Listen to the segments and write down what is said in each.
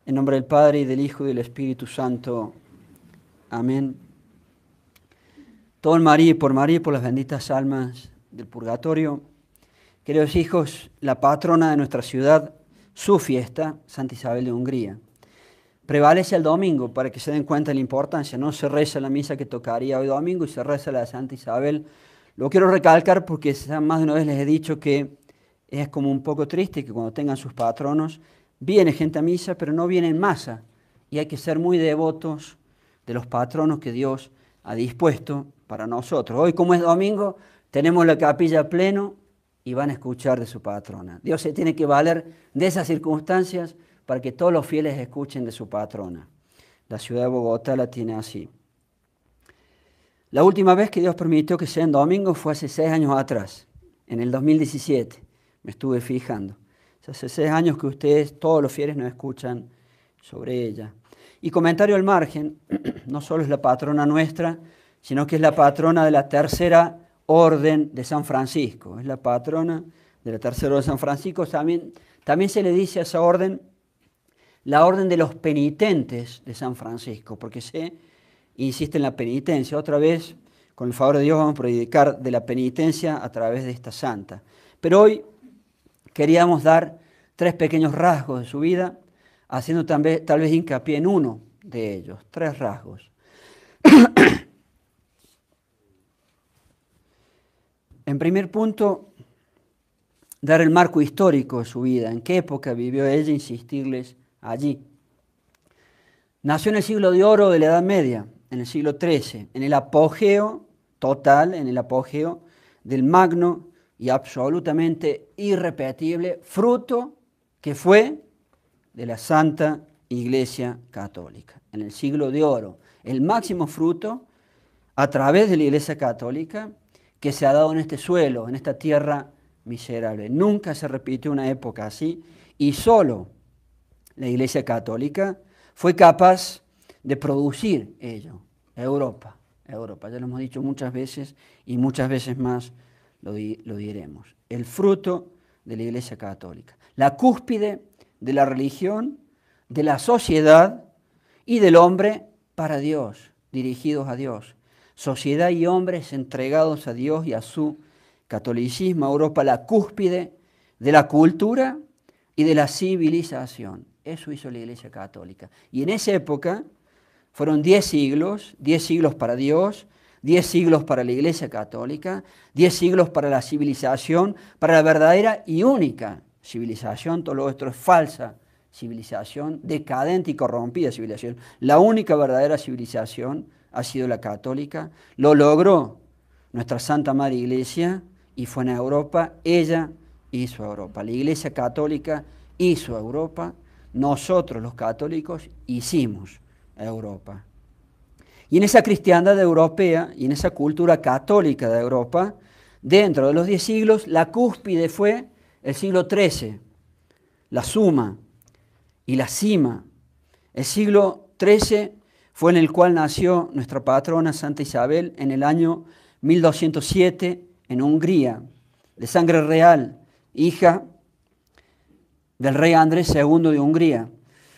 En nombre del Padre, y del Hijo, y del Espíritu Santo. Amén. Todo en María y por las benditas almas del purgatorio. Queridos hijos, la patrona de nuestra ciudad, su fiesta, Santa Isabel de Hungría. Prevalece el domingo para que se den cuenta de la importancia. No se reza la misa que tocaría hoy domingo y se reza la de Santa Isabel. Lo quiero recalcar porque más de una vez les he dicho que es como un poco triste que cuando tengan sus patronos viene gente a misa, pero no viene en masa. Y hay que ser muy devotos de los patronos que Dios ha dispuesto para nosotros. Hoy, como es domingo, tenemos la capilla a pleno y van a escuchar de su patrona. Dios se tiene que valer de esas circunstancias para que todos los fieles escuchen de su patrona. La ciudad de Bogotá la tiene así. La última vez que Dios permitió que sea en domingo fue hace 6 años atrás, en el 2017. Me estuve fijando. Hace 6 años que ustedes, todos los fieles, nos escuchan sobre ella. Y comentario al margen, no solo es la patrona nuestra, sino que es la patrona de la Tercera Orden de San Francisco. Es la patrona de la Tercera Orden de San Francisco. También se le dice a esa orden la Orden de los Penitentes de San Francisco, porque se insiste en la penitencia. Otra vez, con el favor de Dios, vamos a predicar de la penitencia a través de esta santa. Pero hoy queríamos dar 3 pequeños rasgos de su vida, haciendo tal vez hincapié en uno de ellos, 3 rasgos. En primer punto, dar el marco histórico de su vida, en qué época vivió ella, insistirles allí. Nació en el siglo de oro de la Edad Media, en el siglo XIII, en el apogeo total, en el apogeo del magno y absolutamente irrepetible fruto que fue de la Santa Iglesia Católica. En el siglo de oro, el máximo fruto a través de la Iglesia Católica que se ha dado en este suelo, en esta tierra miserable. Nunca se repitió una época así y solo la Iglesia Católica fue capaz de producir ello. Europa, ya lo hemos dicho muchas veces y muchas veces más lo diremos. El fruto de la Iglesia Católica, la cúspide de la religión, de la sociedad y del hombre para Dios, dirigidos a Dios. Sociedad y hombres entregados a Dios y a su catolicismo. Europa, la cúspide de la cultura y de la civilización. Eso hizo la Iglesia Católica. Y en esa época fueron 10 siglos para Dios, 10 siglos para la Iglesia Católica, 10 siglos para la civilización, para la verdadera y única civilización. Todo lo otro es falsa civilización, decadente y corrompida civilización. La única verdadera civilización ha sido la católica. Lo logró nuestra Santa Madre Iglesia y fue en Europa. Ella hizo Europa. La Iglesia Católica hizo Europa. Nosotros los católicos hicimos Europa. Y en esa cristiandad europea y en esa cultura católica de Europa, dentro de los 10 siglos, la cúspide fue el siglo XIII, la suma y la cima. El siglo XIII fue en el cual nació nuestra patrona Santa Isabel en el año 1207 en Hungría, de sangre real, hija del rey Andrés II de Hungría.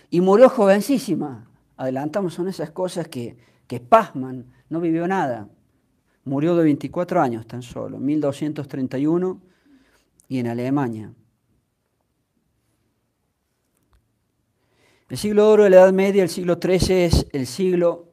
Y murió jovencísima. Adelantamos, son esas cosas que pasman, no vivió nada. Murió de 24 años tan solo, en 1231 y en Alemania. El siglo de oro de la Edad Media, el siglo XIII, es el siglo,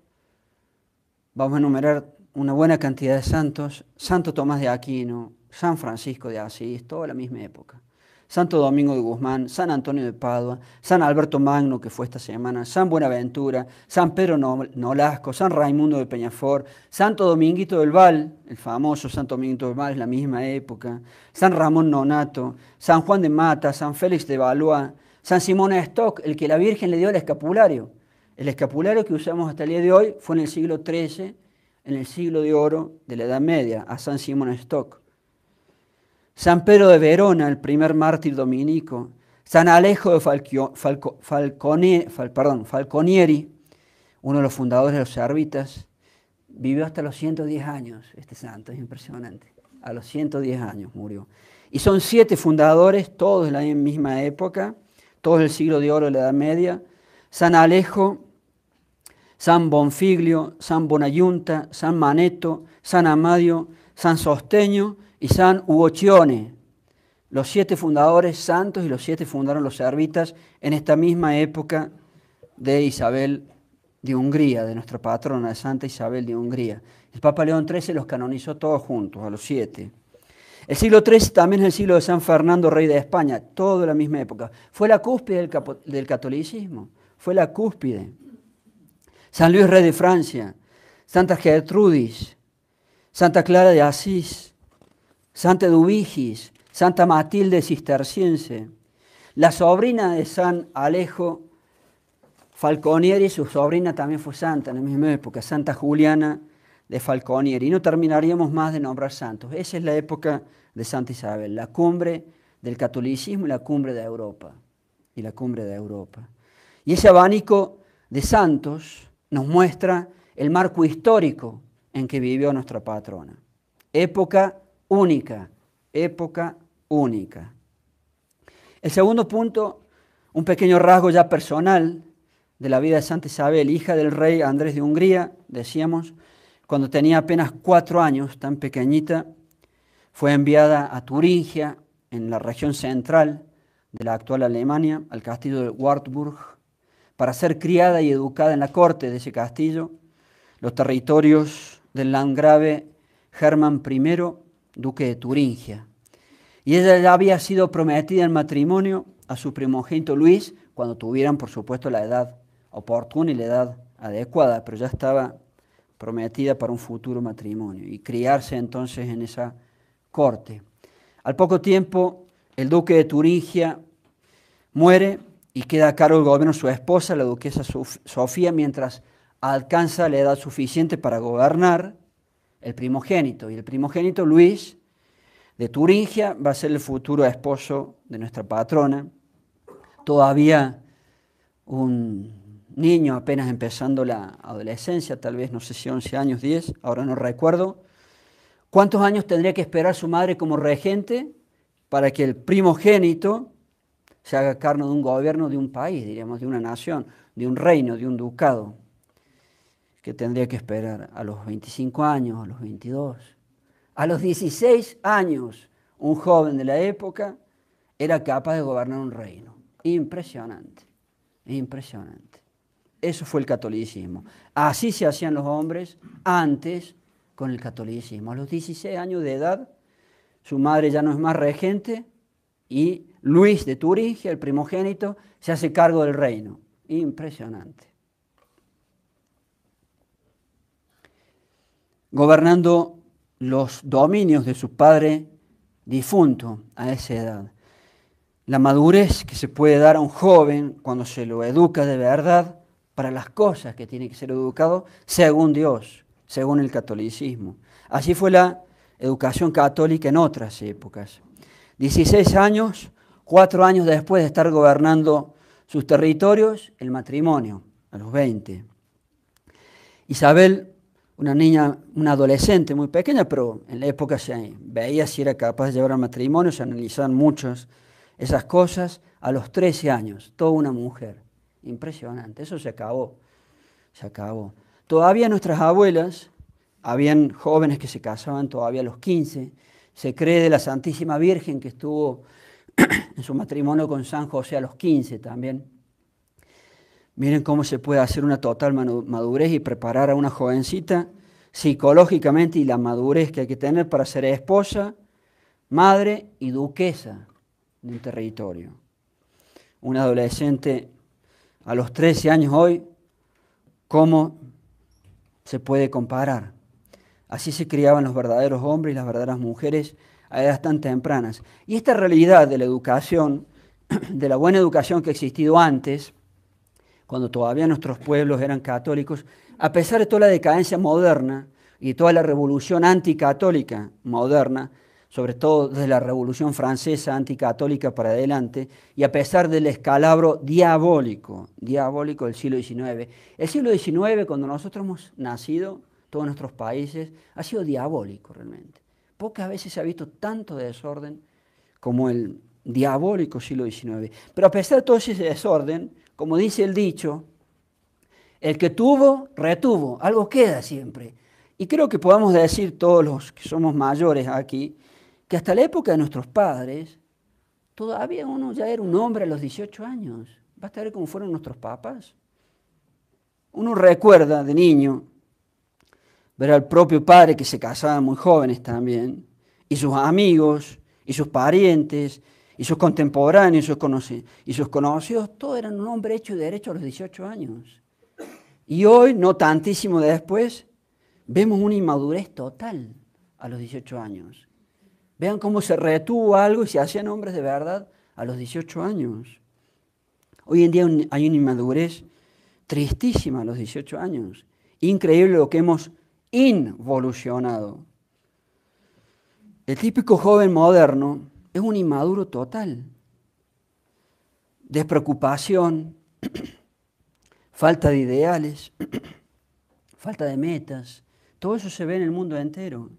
vamos a enumerar una buena cantidad de santos, Santo Tomás de Aquino, San Francisco de Asís, toda la misma época. Santo Domingo de Guzmán, San Antonio de Padua, San Alberto Magno, que fue esta semana, San Buenaventura, San Pedro Nolasco, San Raimundo de Peñafort, Santo Dominguito del Val, el famoso Santo Dominguito del Val, es la misma época, San Ramón Nonato, San Juan de Mata, San Félix de Valois, San Simón de Stock, el que la Virgen le dio el escapulario. El escapulario que usamos hasta el día de hoy fue en el siglo XIII, en el siglo de oro de la Edad Media, a San Simón de Stock. San Pedro de Verona, el primer mártir dominico. San Alejo de Falconieri, uno de los fundadores de los Servitas, vivió hasta los 110 años, este santo, es impresionante. A los 110 años murió. Y son 7 fundadores, todos de la misma época, todos del siglo de oro de la Edad Media. San Alejo, San Bonfiglio, San Bonayunta, San Maneto, San Amadio, San Sosteño y San Ugochione. Los 7 fundadores santos, y los 7 fundaron los servitas en esta misma época de Isabel de Hungría, de nuestra patrona, de Santa Isabel de Hungría. El Papa León XIII los canonizó todos juntos, a los 7. El siglo XIII también es el siglo de San Fernando, rey de España, todo en la misma época. Fue la cúspide del catolicismo, fue la cúspide. San Luis, rey de Francia, Santa Gertrudis, Santa Clara de Asís, Santa Eduvigis, Santa Matilde Cisterciense, la sobrina de San Alejo Falconieri, su sobrina también fue santa en la misma época, Santa Juliana de Falconieri. Y no terminaríamos más de nombrar santos. Esa es la época de Santa Isabel, la cumbre del catolicismo y la cumbre de Europa. Y ese abanico de santos nos muestra el marco histórico en que vivió nuestra patrona. Época única, época única. El segundo punto, un pequeño rasgo ya personal de la vida de Santa Isabel, hija del rey Andrés de Hungría, decíamos, cuando tenía apenas 4 años, tan pequeñita, fue enviada a Turingia, en la región central de la actual Alemania, al castillo de Wartburg, para ser criada y educada en la corte de ese castillo, los territorios del landgrave Germán I, duque de Turingia. Y ella ya había sido prometida en matrimonio a su primogénito Luis, cuando tuvieran, por supuesto, la edad oportuna y la edad adecuada, pero ya estaba prometida para un futuro matrimonio y criarse entonces en esa corte. Al poco tiempo, el duque de Turingia muere y queda a cargo del gobierno su esposa, la duquesa Sofía, mientras alcanza la edad suficiente para gobernar el primogénito. Y el primogénito, Luis de Turingia, va a ser el futuro esposo de nuestra patrona. Todavía un niño, apenas empezando la adolescencia, tal vez, no sé si 11 años, 10, ahora no recuerdo. ¿Cuántos años tendría que esperar su madre como regente para que el primogénito se haga cargo de un gobierno de un país, diríamos, de una nación, de un reino, de un ducado? Que tendría que esperar a los 25 años, a los 22. A los 16 años, un joven de la época era capaz de gobernar un reino. Impresionante, impresionante. Eso fue el catolicismo. Así se hacían los hombres antes con el catolicismo. A los 16 años de edad, su madre ya no es más regente y Luis de Turingia, el primogénito, se hace cargo del reino. Impresionante. Gobernando los dominios de su padre difunto a esa edad. La madurez que se puede dar a un joven cuando se lo educa de verdad para las cosas que tiene que ser educado según Dios, según el catolicismo. Así fue la educación católica en otras épocas. 16 años, 4 años después de estar gobernando sus territorios, el matrimonio, a los 20. Isabel, una niña, una adolescente muy pequeña, pero en la época se veía si era capaz de llevar al matrimonio, se analizaban muchas esas cosas. A los 13 años, toda una mujer. Impresionante, eso se acabó, se acabó. Todavía nuestras abuelas, habían jóvenes que se casaban todavía a los 15, se cree de la Santísima Virgen que estuvo en su matrimonio con San José a los 15 también. Miren cómo se puede hacer una total madurez y preparar a una jovencita psicológicamente, y la madurez que hay que tener para ser esposa, madre y duquesa de un territorio. Un adolescente a los 13 años hoy, ¿cómo se puede comparar? Así se criaban los verdaderos hombres y las verdaderas mujeres a edades tan tempranas. Y esta realidad de la educación, de la buena educación que ha existido antes, cuando todavía nuestros pueblos eran católicos, a pesar de toda la decadencia moderna y toda la revolución anticatólica moderna, sobre todo desde la Revolución Francesa anticatólica para adelante, y a pesar del escalabro diabólico del siglo XIX. El siglo XIX, cuando nosotros hemos nacido, todos nuestros países, ha sido diabólico realmente. Pocas veces se ha visto tanto desorden como el diabólico siglo XIX. Pero a pesar de todo ese desorden, como dice el dicho, El que tuvo, retuvo, algo queda siempre. Y creo que podamos decir todos los que somos mayores aquí, que hasta la época de nuestros padres, todavía uno ya era un hombre a los 18 años. Basta ver cómo fueron nuestros papás. Uno recuerda de niño ver al propio padre que se casaba muy jóvenes también, y sus amigos, y sus parientes, y sus contemporáneos, y sus conocidos, todos eran un hombre hecho y derecho a los 18 años. Y hoy, no tantísimo después, vemos una inmadurez total a los 18 años. Vean cómo se retuvo algo y se hacían hombres de verdad a los 18 años. Hoy en día hay una inmadurez tristísima a los 18 años. Increíble lo que hemos involucionado. El típico joven moderno es un inmaduro total. Despreocupación, falta de ideales, falta de metas. Todo eso se ve en el mundo entero.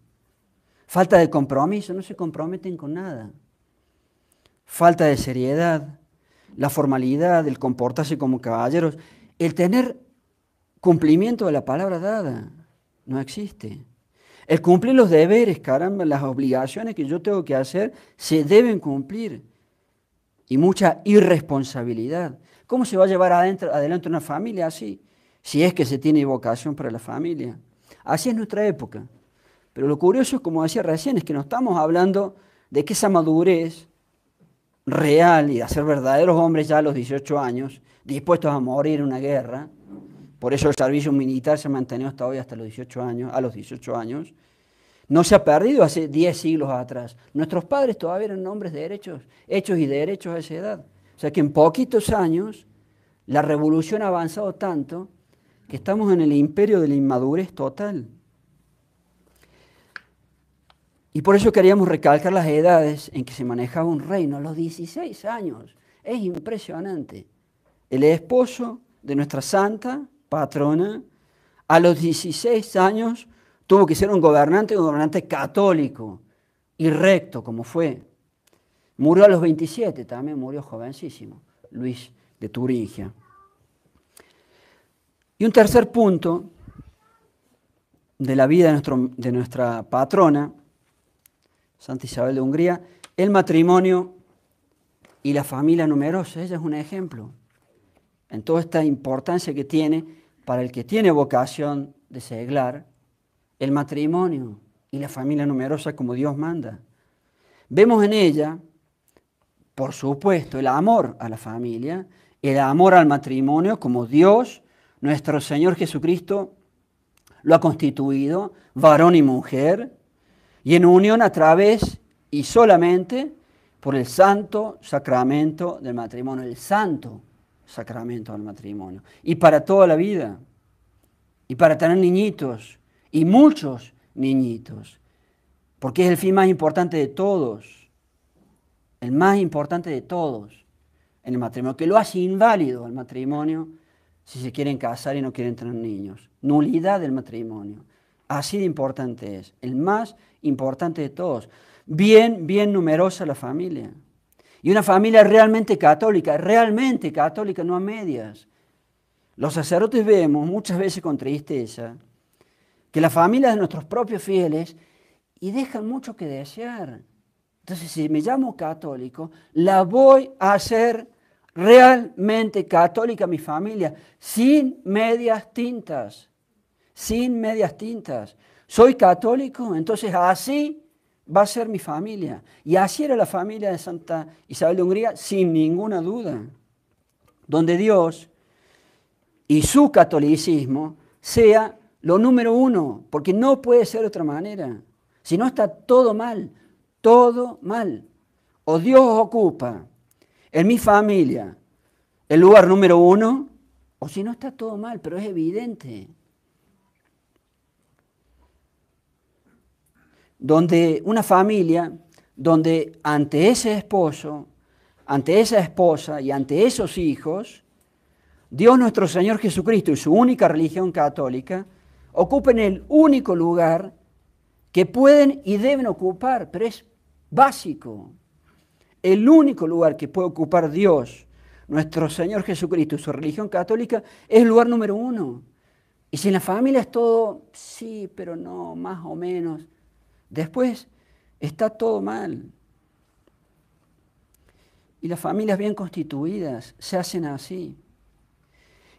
Falta de compromiso, no se comprometen con nada. Falta de seriedad, la formalidad, el comportarse como caballeros, el tener cumplimiento de la palabra dada, no existe. El cumplir los deberes, caramba, las obligaciones que yo tengo que hacer, se deben cumplir. Y mucha irresponsabilidad. ¿Cómo se va a llevar adelante una familia así? Si es que se tiene vocación para la familia. Así es nuestra época. Pero lo curioso, como decía recién, es que no estamos hablando de que esa madurez real y de ser verdaderos hombres ya a los 18 años, dispuestos a morir en una guerra, por eso el servicio militar se ha mantenido hasta hoy, hasta los 18 años, a los 18 años, no se ha perdido hace 10 siglos atrás. Nuestros padres todavía eran hombres de derechos, hechos y derechos a esa edad. O sea que en poquitos años la revolución ha avanzado tanto que estamos en el imperio de la inmadurez total. Y por eso queríamos recalcar las edades en que se manejaba un reino, a los 16 años. Es impresionante. El esposo de nuestra santa patrona, a los 16 años, tuvo que ser un gobernante católico y recto, como fue. Murió a los 27, también murió jovencísimo, Luis de Turingia. Y un tercer punto de la vida de nuestra patrona, Santa Isabel de Hungría, el matrimonio y la familia numerosa. Ella es un ejemplo en toda esta importancia que tiene para el que tiene vocación de seglar, el matrimonio y la familia numerosa como Dios manda. Vemos en ella, por supuesto, el amor a la familia, el amor al matrimonio como Dios, nuestro Señor Jesucristo, lo ha constituido, varón y mujer, y en unión a través y solamente por el santo sacramento del matrimonio, el santo sacramento del matrimonio. Y para toda la vida, y para tener niñitos, y muchos niñitos, porque es el fin más importante de todos, el más importante de todos en el matrimonio, que lo hace inválido al matrimonio si se quieren casar y no quieren tener niños. Nulidad del matrimonio. Así de importante es, el más importante de todos. Bien numerosa la familia. Y una familia realmente católica, no a medias. Los sacerdotes vemos muchas veces con tristeza que las familias de nuestros propios fieles y dejan mucho que desear. Entonces, si me llamo católico, la voy a hacer realmente católica mi familia, sin medias tintas. Sin medias tintas. Soy católico, entonces así va a ser mi familia. Y así era la familia de Santa Isabel de Hungría, sin ninguna duda. Donde Dios y su catolicismo sea lo número uno, porque no puede ser de otra manera. Si no, está todo mal, todo mal. O Dios ocupa en mi familia el lugar número uno, o si no, está todo mal, pero es evidente. Donde una familia, donde ante ese esposo, ante esa esposa y ante esos hijos, Dios nuestro Señor Jesucristo y su única religión católica ocupen el único lugar que pueden y deben ocupar, pero es básico. El único lugar que puede ocupar Dios nuestro Señor Jesucristo y su religión católica es el lugar número uno. Y si en la familia es todo, sí, pero no, más o menos, después está todo mal. Y las familias bien constituidas se hacen así.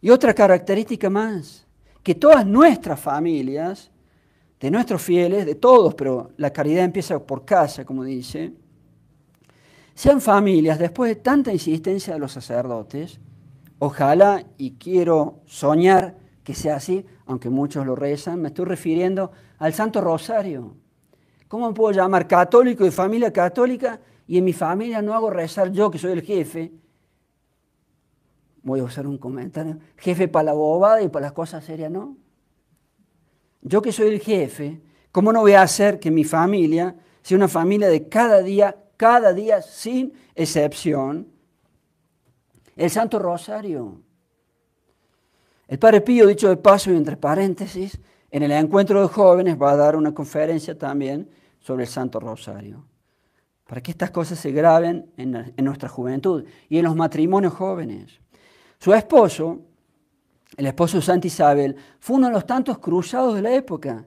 Y otra característica más, que todas nuestras familias, de nuestros fieles, de todos, pero la caridad empieza por casa, como dice, sean familias, después de tanta insistencia de los sacerdotes, ojalá y quiero soñar que sea así, aunque muchos lo rezan, me estoy refiriendo al Santo Rosario. ¿Cómo me puedo llamar católico y familia católica y en mi familia no hago rezar yo, que soy el jefe? Voy a usar un comentario. Jefe para la bobada y para las cosas serias, ¿no? Yo que soy el jefe, ¿cómo no voy a hacer que mi familia sea una familia de cada día sin excepción, el Santo Rosario? El Padre Pío, dicho de paso y entre paréntesis, en el encuentro de jóvenes va a dar una conferencia también sobre el Santo Rosario, para que estas cosas se graben en nuestra juventud y en los matrimonios jóvenes. Su esposo, el esposo de Santa Isabel, fue uno de los tantos cruzados de la época,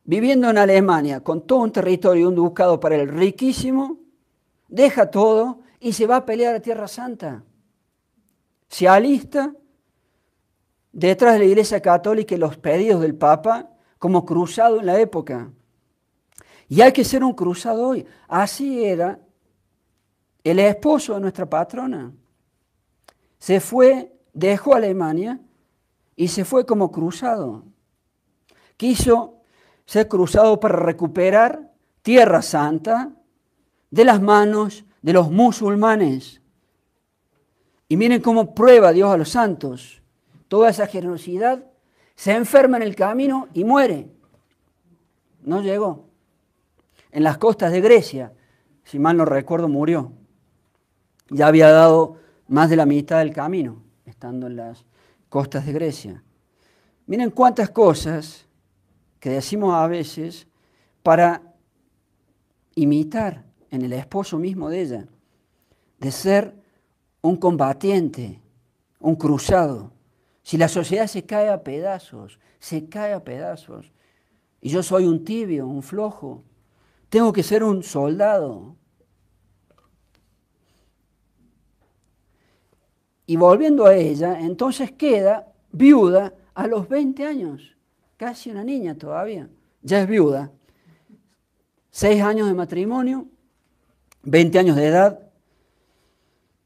viviendo en Alemania, con todo un territorio, un ducado para él riquísimo, deja todo y se va a pelear a Tierra Santa. Se alista detrás de la Iglesia Católica y los pedidos del Papa como cruzado en la época. Y hay que ser un cruzado hoy. Así era el esposo de nuestra patrona. Se fue, dejó Alemania y se fue como cruzado. Quiso ser cruzado para recuperar Tierra Santa de las manos de los musulmanes. Y miren cómo prueba Dios a los santos. Toda esa generosidad, se enferma en el camino y muere. No llegó. En las costas de Grecia, si mal no recuerdo, murió. Ya había dado más de la mitad del camino, estando en las costas de Grecia. Miren cuántas cosas que decimos a veces para imitar en el esposo mismo de ella, de ser un combatiente, un cruzado. Si la sociedad se cae a pedazos, y yo soy un tibio, un flojo, tengo que ser un soldado. Y volviendo a ella, entonces queda viuda a los 20 años, casi una niña todavía, ya es viuda. 6 años de matrimonio, 20 años de edad,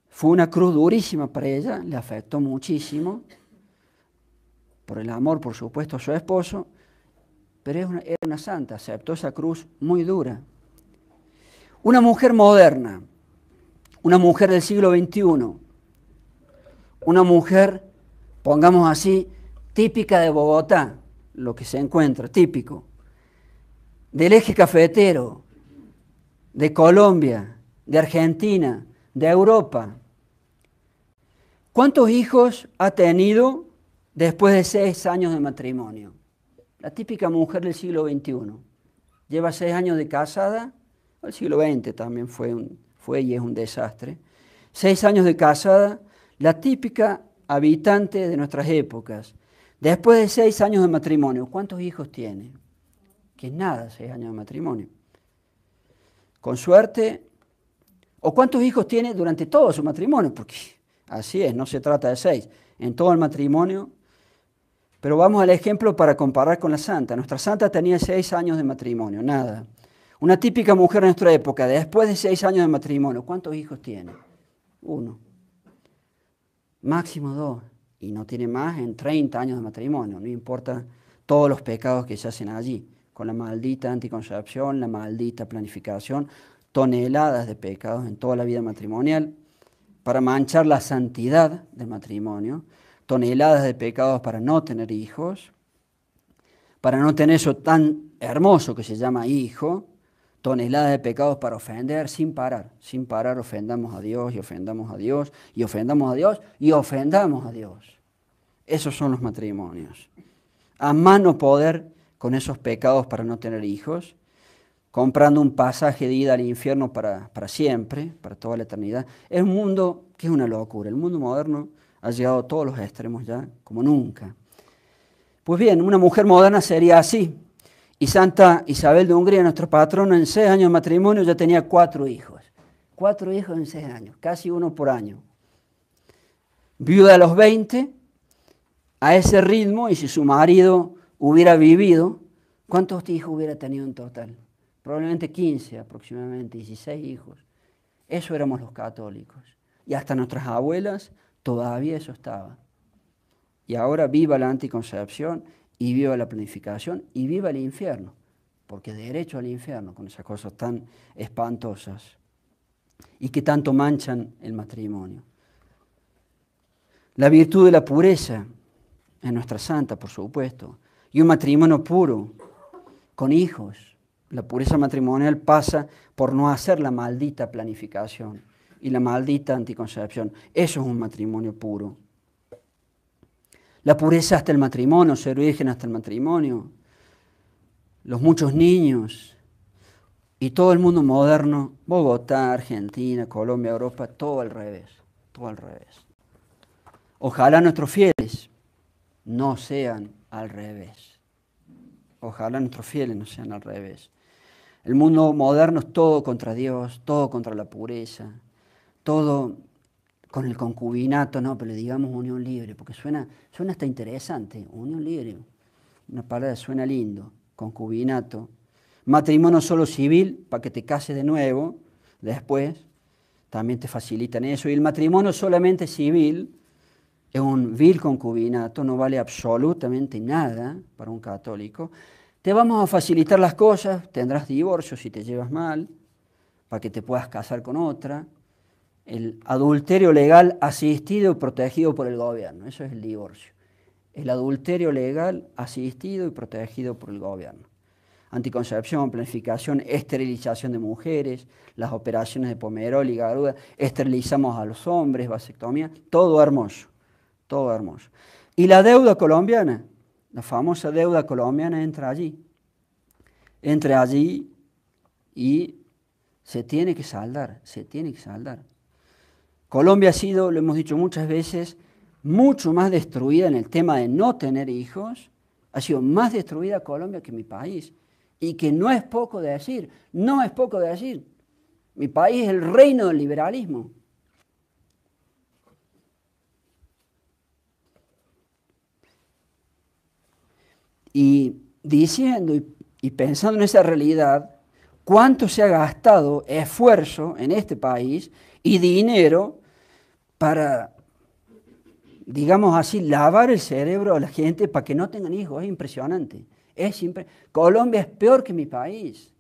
fue una cruz durísima para ella, le afectó muchísimo, por el amor, por supuesto, a su esposo, pero era una santa, aceptó esa cruz muy dura. Una mujer moderna, una mujer del siglo XXI, una mujer, pongamos así, típica de Bogotá, lo que se encuentra, típico, del eje cafetero, de Colombia, de Argentina, de Europa. ¿Cuántos hijos ha tenido después de 6 años de matrimonio? La típica mujer del siglo XXI. Lleva 6 años de casada, el siglo XX también fue y es un desastre. 6 años de casada, la típica habitante de nuestras épocas. Después de 6 años de matrimonio, ¿cuántos hijos tiene? Que es nada, 6 años de matrimonio. Con suerte, o cuántos hijos tiene durante todo su matrimonio, porque así es, no se trata de 6, en todo el matrimonio. Pero vamos al ejemplo para comparar con la santa. Nuestra santa tenía 6 años de matrimonio, nada. Una típica mujer de nuestra época, después de 6 años de matrimonio, ¿cuántos hijos tiene? 1. Máximo 2. Y no tiene más en 30 años de matrimonio, no importa todos los pecados que se hacen allí, con la maldita anticoncepción, la maldita planificación, toneladas de pecados en toda la vida matrimonial, para manchar la santidad del matrimonio, toneladas de pecados para no tener hijos, para no tener eso tan hermoso que se llama hijo, toneladas de pecados para ofender sin parar ofendamos a Dios y ofendamos a Dios y ofendamos a Dios y ofendamos a Dios. Esos son los matrimonios. A mano poder con esos pecados para no tener hijos. comprando un pasaje de ida al infierno para siempre, para toda la eternidad. Es un mundo que es una locura. El mundo moderno ha llegado a todos los extremos ya, como nunca. Pues bien, una mujer moderna sería así. Y Santa Isabel de Hungría, nuestro patrono, en 6 años de matrimonio ya tenía 4 hijos. 4 hijos en 6 años, casi uno por año. Viuda a los 20, a ese ritmo, y si su marido hubiera vivido, ¿cuántos hijos hubiera tenido en total? Probablemente 15 aproximadamente, 16 hijos. Eso éramos los católicos. Y hasta nuestras abuelas todavía eso estaba. Y ahora viva la anticoncepción, y viva la planificación, y viva el infierno, porque derecho al infierno con esas cosas tan espantosas y que tanto manchan el matrimonio. La virtud de la pureza es nuestra santa, por supuesto, y un matrimonio puro, con hijos. La pureza matrimonial pasa por no hacer la maldita planificación y la maldita anticoncepción. Eso es un matrimonio puro. La pureza hasta el matrimonio, ser virgen hasta el matrimonio, los muchos niños y todo el mundo moderno, Bogotá, Argentina, Colombia, Europa, todo al revés, todo al revés. Ojalá nuestros fieles no sean al revés. Ojalá nuestros fieles no sean al revés. El mundo moderno es todo contra Dios, todo contra la pureza, todo con el concubinato, no, pero le digamos unión libre, porque suena hasta interesante, unión libre, una palabra suena lindo, concubinato. Matrimonio solo civil, para que te cases de nuevo, después, también te facilitan eso. Y el matrimonio solamente civil es un vil concubinato, no vale absolutamente nada para un católico. Te vamos a facilitar las cosas, tendrás divorcio si te llevas mal, para que te puedas casar con otra. El adulterio legal asistido y protegido por el gobierno, eso es el divorcio. El adulterio legal asistido y protegido por el gobierno. Anticoncepción, planificación, esterilización de mujeres, las operaciones de Pomerol y Garuda, esterilizamos a los hombres, vasectomía, todo hermoso, todo hermoso. Y la deuda colombiana, la famosa deuda colombiana entra allí y se tiene que saldar, se tiene que saldar. Colombia ha sido, lo hemos dicho muchas veces, mucho más destruida en el tema de no tener hijos. Ha sido más destruida Colombia que mi país. Y que no es poco de decir, no es poco de decir. Mi país es el reino del liberalismo. Y diciendo y pensando en esa realidad, cuánto se ha gastado esfuerzo en este país y dinero para, digamos así, lavar el cerebro a la gente para que no tengan hijos. Es impresionante. Colombia es peor que mi país.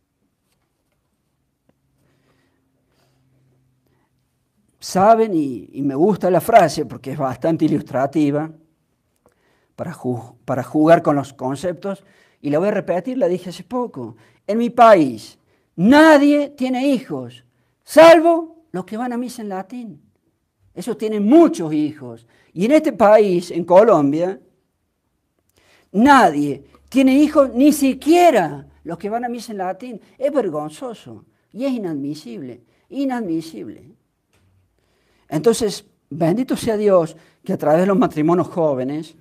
Saben, y me gusta la frase porque es bastante ilustrativa para jugar con los conceptos, y la voy a repetir, la dije hace poco. En mi país nadie tiene hijos, salvo los que van a misa en latín. Esos tienen muchos hijos. Y en este país, en Colombia, nadie tiene hijos, ni siquiera los que van a misa en latín. Es vergonzoso y es inadmisible, inadmisible. Entonces, bendito sea Dios que a través de los matrimonios jóvenes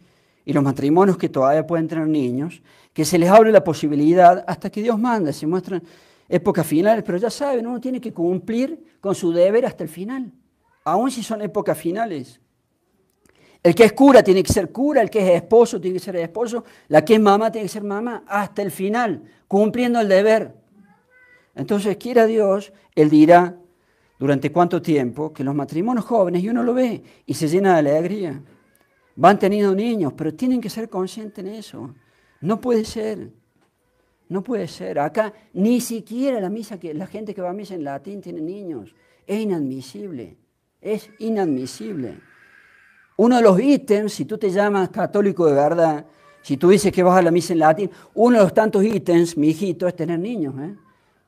y los matrimonios que todavía pueden tener niños, que se les abre la posibilidad hasta que Dios manda, se muestran épocas finales, pero ya saben, uno tiene que cumplir con su deber hasta el final, aun si son épocas finales. El que es cura tiene que ser cura, el que es esposo tiene que ser esposo, la que es mamá tiene que ser mamá, hasta el final, cumpliendo el deber. Entonces, quiera Dios, Él dirá durante cuánto tiempo que los matrimonios jóvenes, y uno lo ve y se llena de alegría, van teniendo niños, pero tienen que ser conscientes en eso. No puede ser, no puede ser. Acá ni siquiera la gente que va a misa en latín tiene niños. Es inadmisible, es inadmisible. Uno de los ítems, si tú te llamas católico de verdad, si tú dices que vas a la misa en latín, uno de los tantos ítems, mi hijito, es tener niños.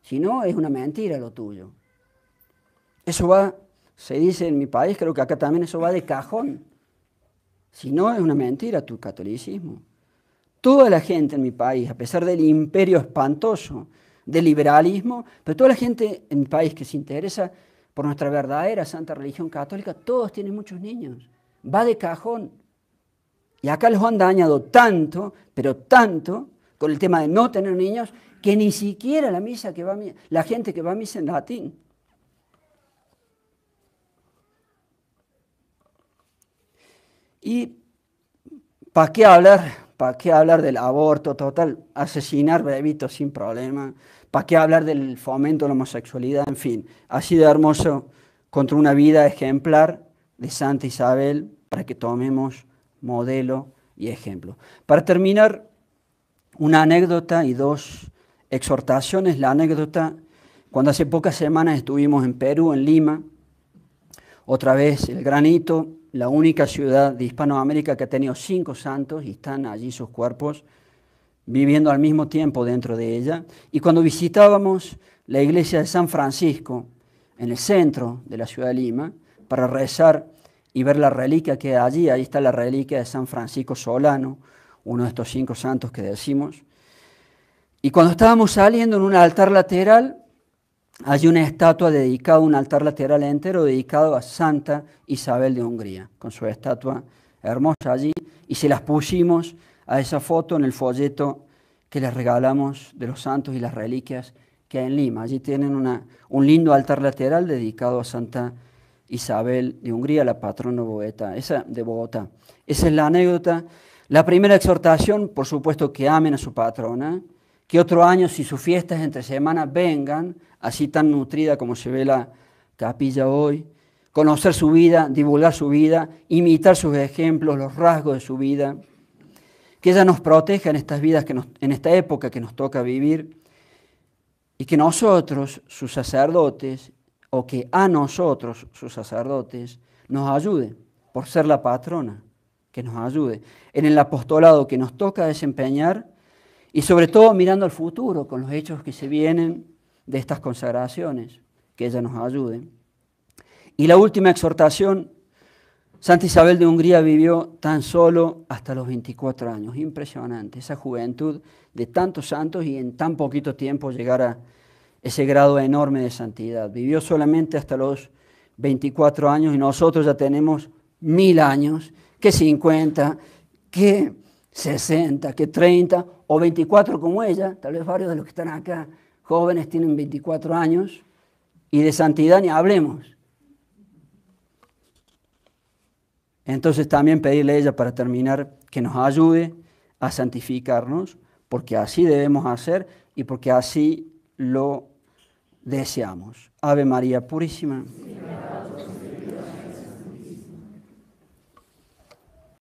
Si no, es una mentira lo tuyo. Eso va, se dice en mi país, creo que acá también eso va de cajón. Si no, es una mentira tu catolicismo. Toda la gente en mi país, a pesar del imperio espantoso de liberalismo, pero toda la gente en mi país que se interesa por nuestra verdadera santa religión católica, todos tienen muchos niños. Va de cajón. Y acá los han dañado tanto, pero tanto, con el tema de no tener niños, que ni siquiera la misa que va la gente que va a misa en latín. Y ¿para qué hablar del aborto total? Asesinar bebitos sin problema. ¿Para qué hablar del fomento de la homosexualidad? En fin, ha sido hermoso contra una vida ejemplar de Santa Isabel para que tomemos modelo y ejemplo. Para terminar, una anécdota y dos exhortaciones. La anécdota, cuando hace pocas semanas estuvimos en Perú, en Lima, otra vez el granito, la única ciudad de Hispanoamérica que ha tenido 5 santos y están allí sus cuerpos viviendo al mismo tiempo dentro de ella. Y cuando visitábamos la iglesia de San Francisco, en el centro de la ciudad de Lima, para rezar y ver la reliquia que hay allí, ahí está la reliquia de San Francisco Solano, uno de estos 5 santos que decimos. Y cuando estábamos saliendo en un altar lateral, hay una estatua dedicada, un altar lateral entero dedicado a Santa Isabel de Hungría, con su estatua hermosa allí, y se las pusimos a esa foto en el folleto que les regalamos de los santos y las reliquias que hay en Lima. Allí tienen un lindo altar lateral dedicado a Santa Isabel de Hungría, la patrona de Bogotá. Esa es la anécdota. La primera exhortación, por supuesto, que amen a su patrona, que otro año, si su fiesta es entre semanas, vengan, así tan nutrida como se ve la capilla hoy, conocer su vida, divulgar su vida, imitar sus ejemplos, los rasgos de su vida, que ella nos proteja en estas vidas, en esta época que nos toca vivir, y que nosotros, sus sacerdotes, o que a nosotros, sus sacerdotes, nos ayude, por ser la patrona, que nos ayude en el apostolado que nos toca desempeñar, y sobre todo mirando al futuro, con los hechos que se vienen de estas consagraciones, que ella nos ayude. Y la última exhortación, Santa Isabel de Hungría vivió tan solo hasta los 24 años. Impresionante, esa juventud de tantos santos y en tan poquito tiempo llegar a ese grado enorme de santidad. Vivió solamente hasta los 24 años y nosotros ya tenemos 1000 años, que 50, que 60, que 30 o 24 como ella. Tal vez varios de los que están acá jóvenes tienen 24 años y de santidad ni hablemos. Entonces también pedirle a ella para terminar que nos ayude a santificarnos, porque así debemos hacer y porque así lo deseamos. Ave María Purísima.